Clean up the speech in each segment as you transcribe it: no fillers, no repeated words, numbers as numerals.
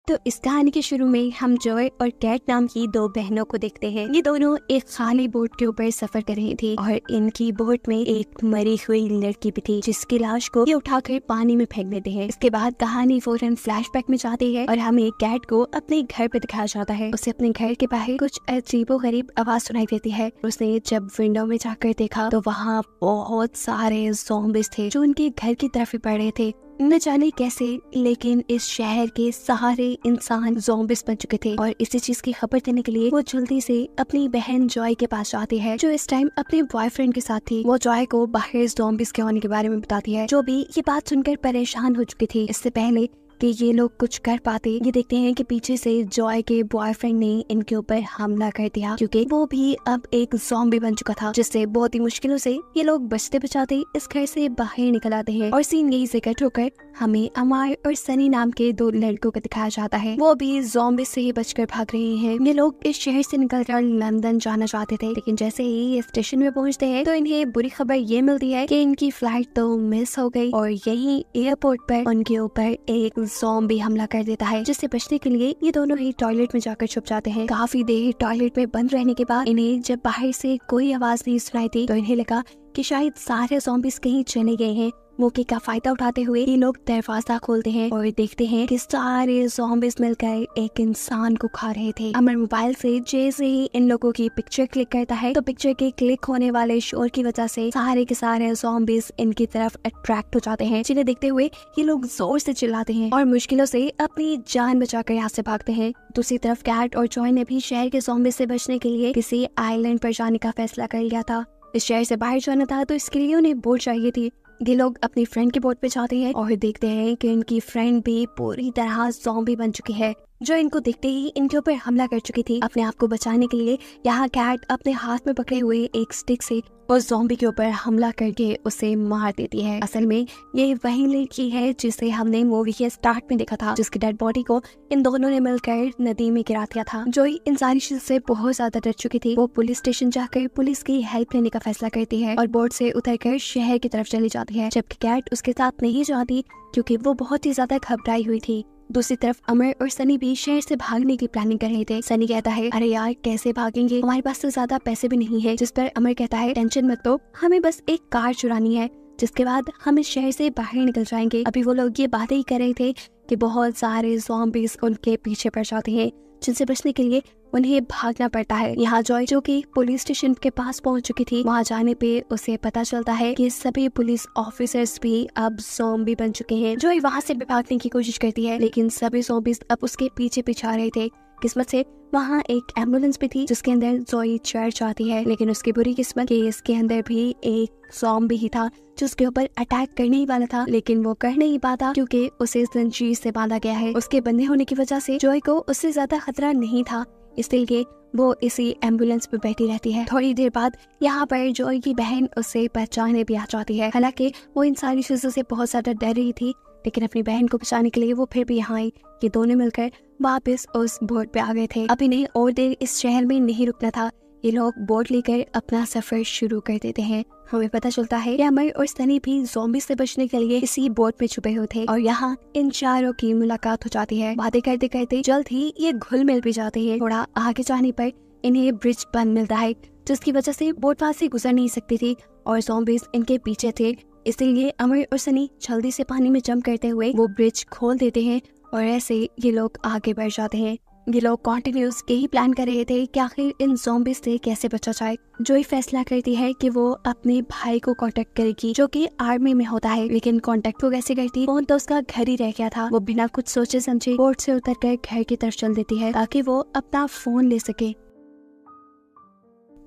तो इस कहानी के शुरू में हम जॉय और कैट नाम की दो बहनों को देखते हैं। ये दोनों एक खाली बोट के ऊपर सफर कर रही थी और इनकी बोट में एक मरी हुई लड़की भी थी, जिसकी लाश को ये उठाकर पानी में फेंक देते हैं। इसके बाद कहानी फौरन फ्लैशबैक में जाती है और हमें कैट को अपने घर पे दिखाया जाता है। उसे अपने घर के बाहर कुछ अजीबोगरीब आवाज सुनाई देती है। उसने जब विंडो में जाकर देखा तो वहाँ बहुत सारे ज़ॉम्बीज़ थे जो उनके घर की तरफ ही बढ़ रहे थे। न जाने कैसे, लेकिन इस शहर के सारे इंसान ज़ॉम्बीज़ बन चुके थे और इसी चीज की खबर देने के लिए वो जल्दी से अपनी बहन जॉय के पास जाती है, जो इस टाइम अपने बॉयफ्रेंड के साथ थी। वो जॉय को बाहर ज़ॉम्बीज़ के होने के बारे में बताती है, जो भी ये बात सुनकर परेशान हो चुकी थी। इससे पहले कि ये लोग कुछ कर पाते, ये देखते हैं कि पीछे से जॉय के बॉयफ्रेंड ने इनके ऊपर हमला कर दिया, क्योंकि वो भी अब एक ज़ॉम्बी बन चुका था, जिससे बहुत ही मुश्किलों से ये लोग बचते बचाते इस घर से बाहर निकल आते हैं। और सीन यही से कट होकर हमें अमर और सनी नाम के दो लड़कों को दिखाया जाता है। वो भी ज़ॉम्बी से ही बचकर भाग रहे हैं। ये लोग इस शहर से निकलकर लंदन जाना चाहते थे, लेकिन जैसे ही ये स्टेशन में पहुंचते हैं तो इन्हें बुरी खबर ये मिलती है कि इनकी फ्लाइट तो मिस हो गई और यही एयरपोर्ट पर उनके ऊपर एक ज़ॉम्बी हमला कर देता है, जिससे बचने के लिए ये दोनों ही टॉयलेट में जाकर छुप जाते हैं। काफी देर टॉयलेट में बंद रहने के बाद इन्हें जब बाहर से कोई आवाज नहीं सुनाई दी तो इन्हें लगा कि शायद सारे ज़ॉम्बीज़ कहीं चले गए हैं। मौके का फायदा उठाते हुए ये लोग दरवाजा खोलते हैं और देखते हैं कि सारे ज़ॉम्बीज़ मिलकर एक इंसान को खा रहे थे। अमर मोबाइल से जैसे ही इन लोगों की पिक्चर क्लिक करता है तो पिक्चर के क्लिक होने वाले शोर की वजह से सारे के सारे ज़ॉम्बीज़ इनकी तरफ अट्रैक्ट हो जाते हैं, जिन्हें देखते हुए ये लोग जोर से चिल्लाते हैं और मुश्किलों से अपनी जान बचाकर यहाँ से भागते हैं। दूसरी तरफ कैट और जॉय ने भी शहर के ज़ॉम्बीज़ से बचने के लिए किसी आइलैंड पर जाने का फैसला कर लिया था। इस शहर से बाहर जाना था तो इसके लिए उन्हें बोट चाहिए थी। ये लोग अपनी फ्रेंड की बोट पे जाते हैं और देखते हैं कि इनकी फ्रेंड भी पूरी तरह ज़ॉम्बी बन चुकी है, जो इनको देखते ही इनके ऊपर हमला कर चुकी थी। अपने आप को बचाने के लिए यहाँ कैट अपने हाथ में पकड़े हुए एक स्टिक से उस ज़ॉम्बी के ऊपर हमला करके उसे मार देती है। असल में ये वही लड़की है जिसे हमने मूवी के स्टार्ट में देखा था, जिसकी डेड बॉडी को इन दोनों ने मिलकर नदी में गिरा दिया था। जो इन सारी चीजों से बहुत ज्यादा डर चुकी थी, वो पुलिस स्टेशन जाकर पुलिस की हेल्प लेने का फैसला करती है और बोट से उतरकर शहर की तरफ चली जाती है, जबकि कैट उसके साथ नहीं जाती क्योंकि वो बहुत ही ज्यादा घबराई हुई थी। दूसरी तरफ अमर और सनी भी शहर से भागने की प्लानिंग कर रहे थे। सनी कहता है, अरे यार कैसे भागेंगे, हमारे पास तो ज्यादा पैसे भी नहीं है। जिस पर अमर कहता है, टेंशन मत लो, हमें बस एक कार चुरानी है, जिसके बाद हम इस शहर से बाहर निकल जाएंगे। अभी वो लोग ये बातें ही कर रहे थे कि बहुत सारे ज़ॉम्बीज़ उनके पीछे पड़ जाते हैं, जिनसे बचने के लिए उन्हें भागना पड़ता है। यहाँ जॉय जो कि पुलिस स्टेशन के पास पहुंच चुकी थी, वहाँ जाने पे उसे पता चलता है कि सभी पुलिस ऑफिसर्स भी अब ज़ॉम्बी बन चुके हैं। जॉय वहाँ से भी भागने की कोशिश करती है, लेकिन सभी ज़ॉम्बीज़ अब उसके पीछे पीछे आ रहे थे। किस्मत से वहाँ एक एम्बुलेंस भी थी जिसके अंदर जॉय चढ़ जाती है, लेकिन उसकी बुरी किस्मत कि इसके अंदर भी एक ज़ॉम्बी ही था जो उसके ऊपर अटैक करने ही वाला था, लेकिन वो कर नहीं पाता क्योंकि उसे जंजीर से बांधा गया है। उसके बंधे होने की वजह से जॉय को उससे ज्यादा खतरा नहीं था, इसलिए वो इसी एम्बुलेंस पे बैठी रहती है। थोड़ी देर बाद यहाँ पर जॉय की बहन उसे बचाने भी आ जाती है। हालांकि वो इन सारी चीजों से बहुत ज्यादा डर रही थी, लेकिन अपनी बहन को बचाने के लिए वो फिर भी यहाँ आई। ये दोनों मिलकर वापस उस बोट पे आ गए थे। अब इन्हें और देर इस शहर में नहीं रुकना था। ये लोग बोट लेकर अपना सफर शुरू कर देते हैं। हमें पता चलता है कि अमर और सनी भी ज़ॉम्बी से बचने के लिए इसी बोट में छुपे हुए थे और यहाँ इन चारों की मुलाकात हो जाती है। बातें करते करते जल्द ही ये घुल मिल भी जाते हैं। थोड़ा आगे जाने पर इन्हें ब्रिज बंद मिलता है, जिसकी वजह से बोट वहाँ से गुजर नहीं सकती थी और ज़ॉम्बीज़ इनके पीछे थे। इसलिए अमर और सनी जल्दी से पानी में जंप करते हुए वो ब्रिज खोल देते हैं और ऐसे ये लोग आगे बढ़ जाते हैं। ये लोग कॉन्टिन्यूस यही प्लान कर रहे थे कि आखिर इन ज़ॉम्बीज़ से कैसे बचा जाए। जो ही फैसला करती है कि वो अपने भाई को कांटेक्ट करेगी, जो कि आर्मी में होता है, लेकिन कांटेक्ट वो कैसे करती, फोन तो उसका घर ही रह गया था। वो बिना कुछ सोचे समझे बोट से उतरकर घर की तरफ चल देती है ताकि वो अपना फोन ले सके।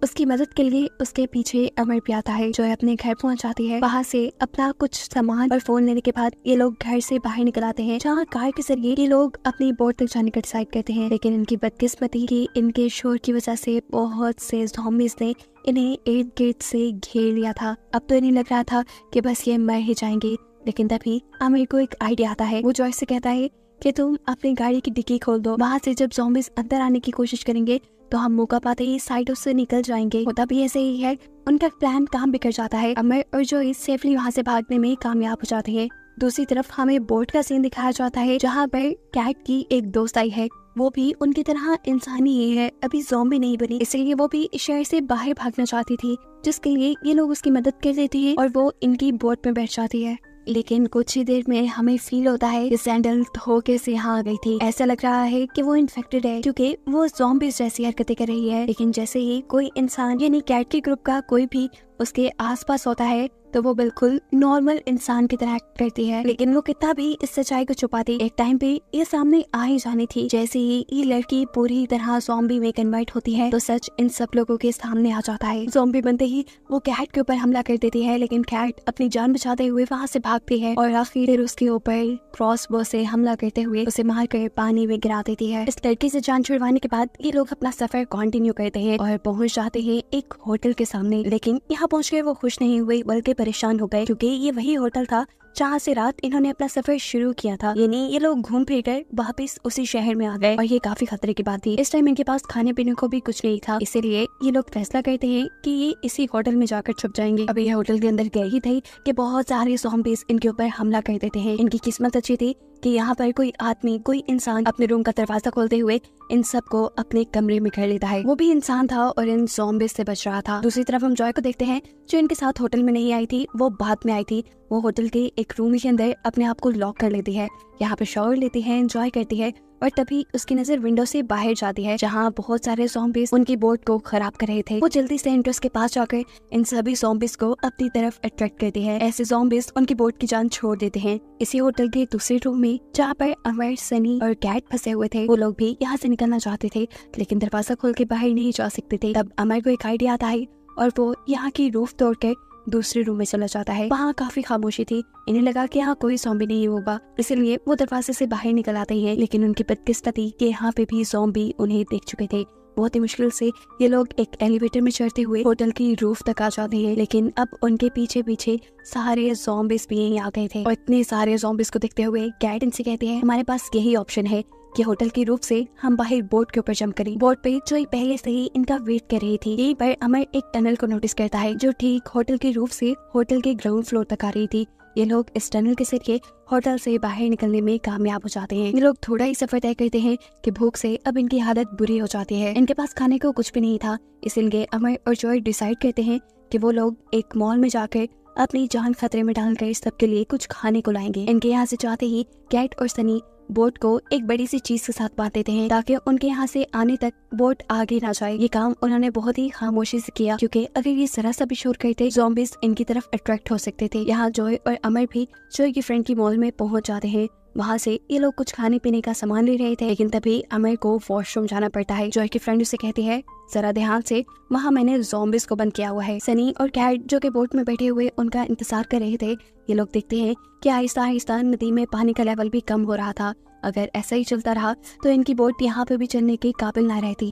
उसकी मदद के लिए उसके पीछे अमर भी आता है, जो अपने घर पहुंच जाती है। वहाँ से अपना कुछ सामान और फोन लेने के बाद ये लोग घर से बाहर निकल आते हैं, जहाँ कार के जरिए ये लोग अपनी बोट तक जाने का डिसाइड करते हैं। लेकिन इनकी बदकिस्मती कि इनके शोर की वजह से बहुत से ज़ॉम्बीज़ ने इन्हें इर्द गिर्द से घेर लिया था। अब तो इन्हें लग रहा था कि बस ये मर ही जाएंगे, लेकिन तभी अमर को एक आइडिया आता है। वो जॉय से कहता है कि तुम अपनी गाड़ी की डिक्की खोल दो, वहाँ से जब ज़ॉम्बीज़ अंदर आने की कोशिश करेंगे तो हम मौका पाते ही साइडों से निकल जाएंगे। होता भी ऐसे ही है, उनका प्लान काम बिगड़ जाता है। अमर और जॉय सेफली वहाँ से भागने में कामयाब हो जाते हैं। दूसरी तरफ हमें बोट का सीन दिखाया जाता है जहाँ पर कैट की एक दोस्त आई है, वो भी उनकी तरह इंसानी ही है, अभी ज़ॉम्बी नहीं बनी, इसलिए वो भी शहर से बाहर भागना चाहती थी, जिसके लिए ये लोग उसकी मदद कर देती है और वो इनकी बोट में बैठ जाती है। लेकिन कुछ ही देर में हमें फील होता है कि सैंडल धोखे से यहाँ आ गई थी। ऐसा लग रहा है कि वो इन्फेक्टेड है क्योंकि वो ज़ॉम्बीज़ जैसी हरकतें कर रही है। लेकिन जैसे ही कोई इंसान यानी कैट के ग्रुप का कोई भी उसके आसपास होता है तो वो बिल्कुल नॉर्मल इंसान की तरह एक्ट करती है। लेकिन वो कितना भी इस सच्चाई को छुपाती, एक टाइम पे ये सामने आ ही जानी थी। जैसे ही ये लड़की पूरी तरह ज़ॉम्बी में कन्वर्ट होती है तो सच इन सब लोगों के सामने आ जाता है। ज़ॉम्बी बनते ही वो कैट के ऊपर हमला कर देती है, लेकिन कैट अपनी जान बचाते हुए वहाँ से भागती है और आखिर उसके ऊपर क्रॉसबो से हमला करते हुए उसे मार कर पानी में गिरा देती है। इस लड़की से जान छुड़वाने के बाद ये लोग अपना सफर कंटिन्यू करते हैं और पहुँच जाते हैं एक होटल के सामने। लेकिन यहाँ पहुँचकर वो खुश नहीं हुए बल्कि परेशान हो गए क्योंकि ये वही होटल था जहाँ से रात इन्होंने अपना सफर शुरू किया था। यानी ये लोग घूम फिर कर वापस उसी शहर में आ गए और ये काफी खतरे की बात थी। इस टाइम इनके पास खाने पीने को भी कुछ नहीं था, इसीलिए ये लोग फैसला करते हैं कि ये इसी होटल में जाकर छुप जाएंगे। अभी ये होटल के अंदर गए ही थे कि बहुत सारे ज़ॉम्बीज़ इनके ऊपर हमला कर देते हैं। इनकी किस्मत अच्छी थी कि यहाँ पर कोई आदमी, कोई इंसान अपने रूम का दरवाजा खोलते हुए इन सबको अपने कमरे में कर लेता है। वो भी इंसान था और इन ज़ॉम्बीज़ से बच रहा था। दूसरी तरफ हम जॉय को देखते हैं जो इनके साथ होटल में नहीं आई थी, वो बाद में आई थी। वो होटल के एक रूम के अंदर अपने आप को लॉक कर लेती है, यहाँ पे शॉवर लेती है, एंजॉय करती है और तभी उसकी नजर विंडो से बाहर जाती है जहाँ बहुत सारे ज़ॉम्बीज़ उनकी बोट को खराब कर रहे थे। वो जल्दी से एंट्रेंस के पास जाकर इन सभी ज़ॉम्बीज़ को अपनी तरफ अट्रैक्ट करती है। ऐसे ज़ॉम्बीज़ उनकी बोट की जान छोड़ देते हैं। इसी होटल के दूसरे रूम में जहाँ पर अमर, सनी और कैट फंसे हुए थे, वो लोग भी यहाँ से निकलना चाहते थे लेकिन दरवाजा खोल के बाहर नहीं जा सकते थे। तब अमर को एक आइडिया आता है और वो यहाँ की रूफ तोड़कर दूसरे रूम में चला जाता है। वहाँ काफी खामोशी थी, इन्हें लगा कि यहाँ कोई ज़ॉम्बी नहीं होगा, इसलिए वो दरवाजे से बाहर निकल आते हैं। लेकिन उनकी बदकिस्मती कि यहाँ पे भी ज़ॉम्बी उन्हें देख चुके थे। बहुत ही मुश्किल से ये लोग एक एलिवेटर में चढ़ते हुए होटल की रूफ तक आ जाते हैं, लेकिन अब उनके पीछे पीछे सारे ज़ॉम्बीज़ भी यहीं आ गए थे और इतने सारे ज़ॉम्बीज़ को देखते हुए कैट इनसे कहती है हमारे पास यही ऑप्शन है कि होटल की रूफ से हम बाहर बोट के ऊपर जंप करें। बोट पे जो पहले से ही इनका वेट कर रही थी। यहीं पर अमर एक टनल को नोटिस करता है जो ठीक होटल की रूफ से होटल के ग्राउंड फ्लोर तक आ रही थी। ये लोग इस टनल के जरिए होटल से बाहर निकलने में कामयाब हो जाते हैं। ये लोग थोड़ा ही सफर तय करते हैं कि भूख से अब इनकी हालत बुरी हो जाती है। इनके पास खाने को कुछ भी नहीं था, इसलिए अमर और जॉय डिसाइड करते हैं कि वो लोग एक मॉल में जाकर अपनी जान खतरे में डालकर सबके लिए कुछ खाने को लाएंगे। इनके यहाँ से जाते ही कैट और सनी बोट को एक बड़ी सी चीज के साथ बांध देते हैं ताकि उनके यहाँ से आने तक बोट आगे ना जाए। ये काम उन्होंने बहुत ही खामोशी से किया क्योंकि अगर ये जरा सा भी शोर करते ज़ॉम्बीज़ इनकी तरफ अट्रैक्ट हो सकते थे। यहाँ जॉय और अमर भी जॉय की फ्रेंड की मॉल में पहुंच जाते हैं। वहाँ से ये लोग कुछ खाने पीने का सामान ले रहे थे, लेकिन तभी अमर को वॉशरूम जाना पड़ता है। जॉय की फ्रेंड उसे कहती है जरा ध्यान से, वहाँ मैंने ज़ॉम्बीज़ को बंद किया हुआ है। सनी और कैट जो कि बोट में बैठे हुए उनका इंतजार कर रहे थे, ये लोग देखते हैं कि आहिस्ता आहिस्ता नदी में पानी का लेवल भी कम हो रहा था। अगर ऐसा ही चलता रहा तो इनकी बोट यहाँ पे भी चलने के काबिल ना रहती।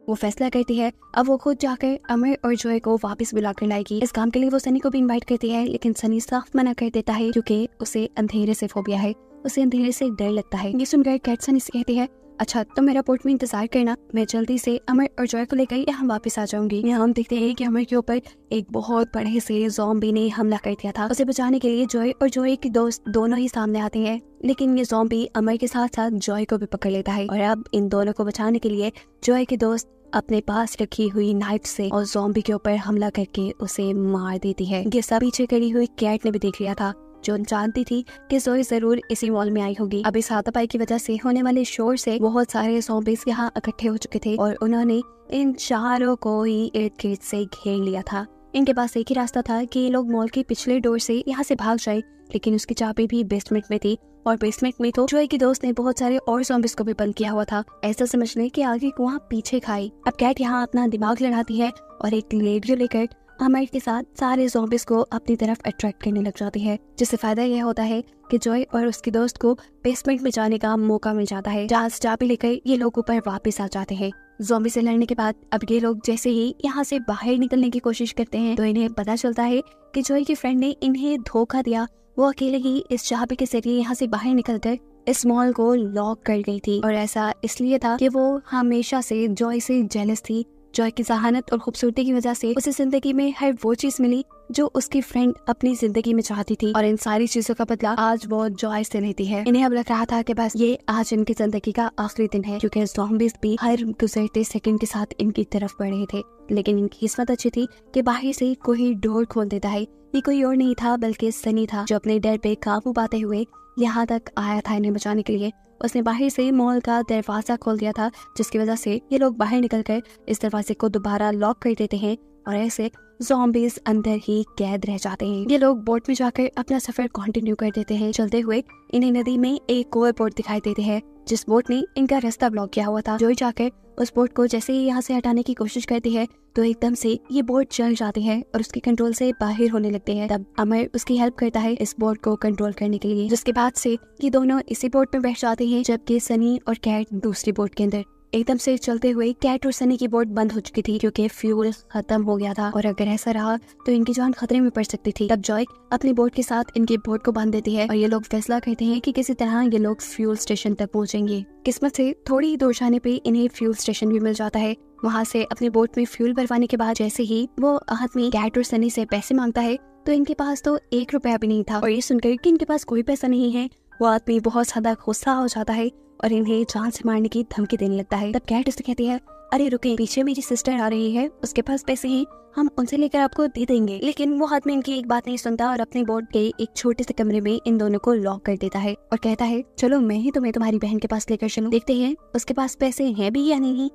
वो फैसला करती है अब वो खुद जाकर अमर और जॉय को वापस बुला कर लाएगी। इस काम के लिए वो सनी को भी इनवाइट करती है, लेकिन सनी साफ मना कर देता है क्योंकि उसे अंधेरे से फोबिया है, उसे अंधेरे से डर लगता है। ये सुनकर कैट सनी से कहती है अच्छा तो मेरा बोट में इंतजार करना, मैं जल्दी से अमर और जॉय को लेकर यहाँ वापस आ जाऊंगी। यहाँ हम देखते हैं कि अमर के ऊपर एक बहुत बड़े से ज़ॉम्बी ने हमला कर दिया था। उसे बचाने के लिए जॉय और जॉय के दोस्त दोनों ही सामने आते हैं, लेकिन ये ज़ॉम्बी अमर के साथ साथ जॉय को भी पकड़ लेता है और अब इन दोनों को बचाने के लिए जॉय के दोस्त अपने पास रखी हुई नाइफ से और ज़ॉम्बी के ऊपर हमला करके उसे मार देती है। ये सब पीछे खड़ी हुई कैट ने भी देख लिया था, जो जानती थी कि जोई जरूर इसी मॉल में आई होगी। अब इस हाथापाई की वजह से होने वाले शोर से बहुत सारे ज़ॉम्बीज़ यहाँ इकट्ठे हो चुके थे और उन्होंने इन चारों को ही इर्द गिर्द से घेर लिया था। इनके पास एक ही रास्ता था कि ये लोग मॉल के पिछले डोर से यहाँ से भाग जाए, लेकिन उसकी चाबी भी बेसमेंट में थी और बेसमेंट में तो जोई की दोस्त ने बहुत सारे और ज़ॉम्बीज़ को भी बंद किया हुआ था। ऐसा समझ लें कि आगे कुआं पीछे खाई। अब कैट यहाँ अपना दिमाग लड़ाती है और एक रेडियो लेकर अमर के साथ सारे ज़ॉम्बीज़ को अपनी तरफ अट्रैक्ट करने लग जाती है, जिससे फायदा यह होता है कि जॉय और उसकी दोस्त को बेसमेंट में जाने का मौका मिल जाता है, जहाँ चाबी लेकर ये लोग ऊपर वापस आ जाते हैं। ज़ॉम्बी से लड़ने के बाद अब ये लोग जैसे ही यहाँ से बाहर निकलने की कोशिश करते हैं तो इन्हें पता चलता है कि जॉय की फ्रेंड ने इन्हें धोखा दिया। वो अकेले ही इस चाबी के जरिए यहाँ से बाहर निकलकर इस मॉल को लॉक कर गई थी और ऐसा इसलिए था कि वो हमेशा से जॉय से जेलस थी। जॉय की जहानत और खूबसूरती की वजह से उसे जिंदगी में हर वो चीज मिली जो उसकी फ्रेंड अपनी जिंदगी में चाहती थी, और इन सारी चीजों का बदला आज वो जॉय से लेती है। इन्हें अब लग रहा था कि बस ये आज इनकी जिंदगी का आखिरी दिन है, क्योंकि ज़ॉम्बीज़ भी हर गुजरते सेकंड के साथ इनकी तरफ बढ़ रहे थे। लेकिन इनकी किस्मत अच्छी थी कि बाहर से कोई डोर खोल देता है। ये कोई और नहीं था बल्कि सनी था, जो अपने डर पे काबू पाते हुए यहाँ तक आया था इन्हें बचाने के लिए। उसने बाहर से मॉल का दरवाजा खोल दिया था, जिसकी वजह से ये लोग बाहर निकलकर इस दरवाजे को दोबारा लॉक कर देते हैं और ऐसे ज़ॉम्बीज़ अंदर ही कैद रह जाते हैं। ये लोग बोट में जाकर अपना सफर कंटिन्यू कर देते हैं। चलते हुए इन्हें नदी में एक और बोट दिखाई देती है, जिस बोट ने इनका रास्ता ब्लॉक किया हुआ था। जॉय जाकर उस बोट को जैसे ही यहाँ से हटाने की कोशिश करती है तो एकदम से ये बोट चल जाती है और उसके कंट्रोल से बाहर होने लगते हैं। तब अमर उसकी हेल्प करता है इस बोट को कंट्रोल करने के लिए, जिसके बाद से ये दोनों इसी बोट में बैठ जाते हैं, जबकि सनी और कैट दूसरी बोट के अंदर। एकदम से चलते हुए कैट और सनी की बोट बंद हो चुकी थी, क्योंकि फ्यूल खत्म हो गया था और अगर ऐसा रहा तो इनकी जान खतरे में पड़ सकती थी। तब जॉय अपनी बोट के साथ इनकी बोट को बांध देती है और ये लोग फैसला करते हैं कि किसी तरह ये लोग फ्यूल स्टेशन तक पहुंचेंगे। किस्मत से थोड़ी ही दूर जाने पे इन्हें फ्यूल स्टेशन भी मिल जाता है। वहाँ से अपनी बोट में फ्यूल भरवाने के बाद जैसे ही वो आदमी कैट और सनी से पैसे मांगता है तो इनके पास तो 1 रुपया भी नहीं था, और ये सुनकर कि इनके पास कोई पैसा नहीं है वो आदमी बहुत ज्यादा गुस्सा हो जाता है और इन्हें जान से मारने की धमकी देने लगता है। तब कैट उससे कहती है, अरे रुके, पीछे मेरी सिस्टर आ रही है, उसके पास पैसे हैं, हम उनसे लेकर आपको दे देंगे। लेकिन वो आदमी इनकी एक बात नहीं सुनता और अपनी बोट के एक छोटे से कमरे में इन दोनों को लॉक कर देता है और कहता है, चलो मैं ही तुम्हें तुम्हारी बहन के पास लेकर चलूं, देखते हैं उसके पास पैसे हैं भी या नहीं।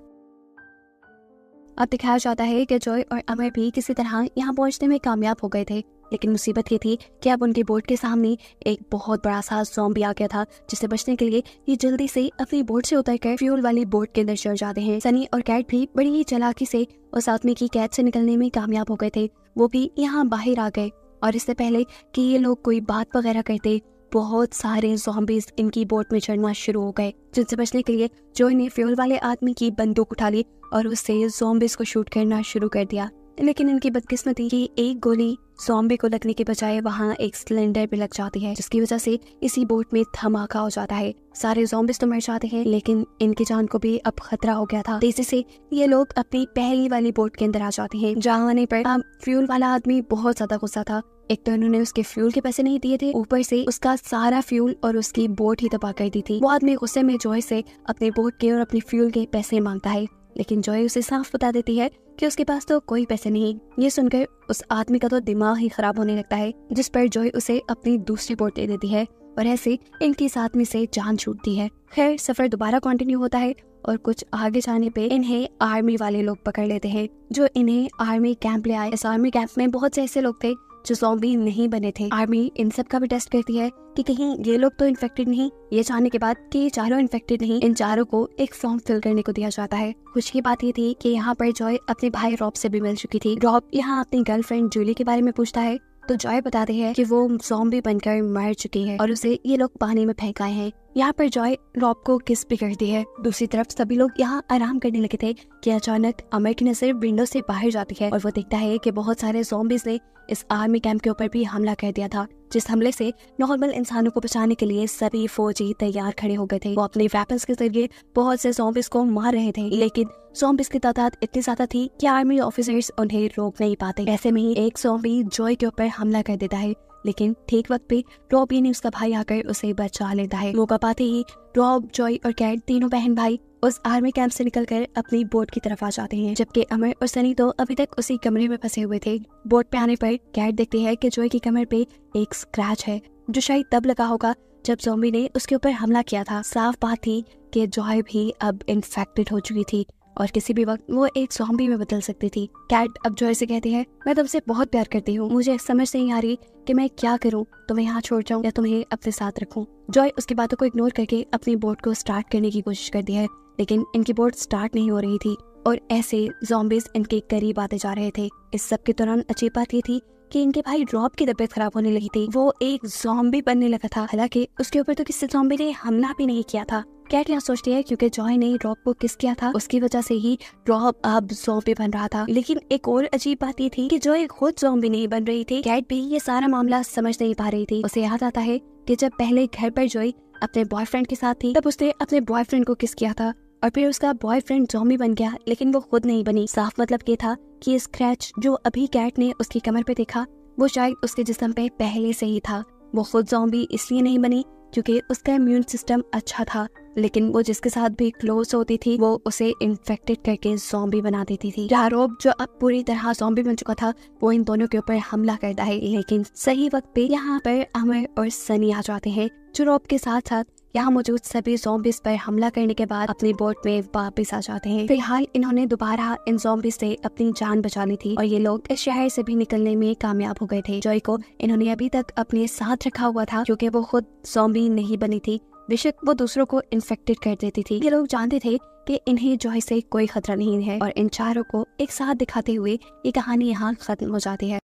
अब दिखाया जाता है कि जॉय और अमर भी किसी तरह यहाँ पहुँचने में कामयाब हो गए थे, लेकिन मुसीबत ये थी कि अब उनकी बोट के सामने एक बहुत बड़ा सा ज़ॉम्बी आ गया था, जिससे बचने के लिए ये जल्दी से अपनी बोट से उतरकर फ्यूल वाली बोट के अंदर चढ़ जाते हैं। सनी और कैट भी बड़ी ही चालाकी से उस आदमी की कैद से निकलने में कामयाब हो गए थे। वो भी यहाँ बाहर आ गए और इससे पहले कि ये लोग कोई बात वगैरह करते, बहुत सारे ज़ॉम्बीज़ इनकी बोट में चढ़ना शुरू हो गए, जिनसे बचने के लिए जॉय ने फ्यूल वाले आदमी की बंदूक उठा ली और उससे ज़ॉम्बीज़ को शूट करना शुरू कर दिया। लेकिन इनकी बदकिस्मती कि एक गोली ज़ॉम्बी को लगने के बजाय वहाँ एक सिलेंडर पे लग जाती है, जिसकी वजह से इसी बोट में धमाका हो जाता है। सारे ज़ॉम्बीज़ तो मर जाते हैं, लेकिन इनकी जान को भी अब खतरा हो गया था। तेजी से ये लोग अपनी पहली वाली बोट के अंदर आ जाते हैं। जहाँ आने पर अब फ्यूल वाला आदमी बहुत ज्यादा गुस्सा था। एक तो इन्होंने उसके फ्यूल के पैसे नहीं दिए थे, ऊपर से उसका सारा फ्यूल और उसकी बोट ही तबाह कर दी थी। वो आदमी गुस्से में जॉय से अपने बोट के और अपने फ्यूल के पैसे मांगता है, लेकिन जॉय उसे साफ बता देती है कि उसके पास तो कोई पैसे नहीं। ये सुनकर उस आदमी का तो दिमाग ही खराब होने लगता है, जिस पर जॉय उसे अपनी दूसरी बोट दे देती है और ऐसे इनकी इस आदमी से जान छूटती है। खैर सफर दोबारा कंटिन्यू होता है और कुछ आगे जाने पे इन्हें आर्मी वाले लोग पकड़ लेते हैं, जो इन्हें आर्मी कैंप ले आए। इस आर्मी कैंप में बहुत से ऐसे लोग थे जो ज़ॉम्बी नहीं बने थे। आर्मी इन सब का भी टेस्ट करती है कि कहीं ये लोग तो इन्फेक्टेड नहीं। ये जानने के बाद कि ये चारों इन्फेक्टेड नहीं, इन चारों को एक फॉर्म फिल करने को दिया जाता है। खुशी की बात ये थी कि यहाँ पर जॉय अपने भाई रॉब से भी मिल चुकी थी। रॉब यहाँ अपनी गर्लफ्रेंड जूली के बारे में पूछता है तो जॉय बताते हैं कि वो ज़ॉम्बी बनकर मर चुकी है और उसे ये लोग पानी में फेंक आए हैं। यहाँ पर जॉय रॉब को किस भी करती है। दूसरी तरफ सभी लोग यहाँ आराम करने लगे थे कि अचानक अमर की नजर विंडो से बाहर जाती है और वो देखता है कि बहुत सारे ज़ॉम्बीज़ ने इस आर्मी कैंप के ऊपर भी हमला कर दिया था, जिस हमले से नॉर्मल इंसानों को बचाने के लिए सभी फौजी तैयार खड़े हो गए थे। वो अपने वेपन्स के जरिए बहुत से ज़ॉम्बीज़ को मार रहे थे, लेकिन ज़ॉम्बीज़ की तादाद इतनी ज्यादा थी कि आर्मी ऑफिसर्स उन्हें रोक नहीं पाते। ऐसे में ही एक ज़ॉम्बी जॉय के ऊपर हमला कर देता है, लेकिन ठीक वक्त पे रॉब यानी उसका भाई आकर उसे बचा लेता है। मौका पाते ही रॉब, जॉय और कैट तीनों बहन भाई उस आर्मी कैंप से निकलकर अपनी बोट की तरफ आ जाते हैं, जबकि अमर और सनी तो अभी तक उसी कमरे में फंसे हुए थे। बोट पे आने पर कैट देखती है कि जॉय की कमर पे एक स्क्रैच है, जो शायद तब लगा होगा जब ज़ॉम्बी ने उसके ऊपर हमला किया था। साफ बात थी कि जॉय भी अब इन्फेक्टेड हो चुकी थी और किसी भी वक्त वो एक ज़ॉम्बी में बदल सकती थी। कैट अब जॉय से कहती है, मैं तुमसे बहुत प्यार करती हूँ, मुझे समझ नहीं आ रही कि मैं क्या करूँ, तुम्हें यहाँ छोड़ जाऊँ या तुम्हें अपने साथ रखूँ। जॉय उसकी बातों को इग्नोर करके अपनी बोट को स्टार्ट करने की कोशिश करती है, लेकिन इनकी बोट स्टार्ट नहीं हो रही थी और ऐसे ज़ॉम्बीज़ इनके करीब आते जा रहे थे। इस सब के दौरान अजीब बात ये थी कि इनके भाई रॉब की तबीयत खराब होने लगी थी। वो एक ज़ॉम्बी बनने लगा था, हालांकि उसके ऊपर तो किसी ज़ॉम्बी ने हमला भी नहीं किया था। कैट यहाँ सोचती है क्योंकि जॉय ने रॉब को किस किया था, उसकी वजह से ही रॉब अब ज़ॉम्बी बन रहा था। लेकिन एक और अजीब बात ये थी कि जॉय खुद ज़ॉम्बी नहीं बन रही थी। कैट भी ये सारा मामला समझ नहीं पा रही थी। उसे याद आता है कि जब पहले घर पर जॉय अपने बॉयफ्रेंड के साथ थी, तब उसने अपने बॉयफ्रेंड को किस किया था और फिर उसका बॉयफ्रेंड ज़ॉम्बी बन गया, लेकिन वो खुद नहीं बनी। साफ मतलब ये था कि स्क्रैच जो अभी कैट ने उसकी कमर पे देखा, वो शायद उसके जिस्म पे पहले से ही था। वो खुद ज़ॉम्बी इसलिए नहीं बनी क्योंकि उसका इम्यून सिस्टम अच्छा था, लेकिन वो जिसके साथ भी क्लोज होती थी वो उसे इन्फेक्टेड करके ज़ॉम्बी बना देती थी। जहाँ रॉब जो अब पूरी तरह ज़ॉम्बी बन चुका था वो इन दोनों के ऊपर हमला करता है, लेकिन सही वक्त पे यहाँ पर अमर और सनी आ जाते हैं, जो रॉब के साथ साथ यहाँ मौजूद सभी ज़ॉम्बीज पर हमला करने के बाद अपनी बोट में वापस आ जाते हैं। फिलहाल इन्होंने दोबारा इन ज़ॉम्बीज से अपनी जान बचा ली थी और ये लोग इस शहर से भी निकलने में कामयाब हो गए थे। जॉय को इन्होंने अभी तक अपने साथ रखा हुआ था क्योंकि वो खुद ज़ॉम्बी नहीं बनी थी, बेशक वो दूसरों को इन्फेक्टेड कर देती थी। ये लोग जानते थे कि इन्हें जॉय से कोई खतरा नहीं है और इन चारों को एक साथ दिखाते हुए ये कहानी यहाँ खत्म हो जाती है।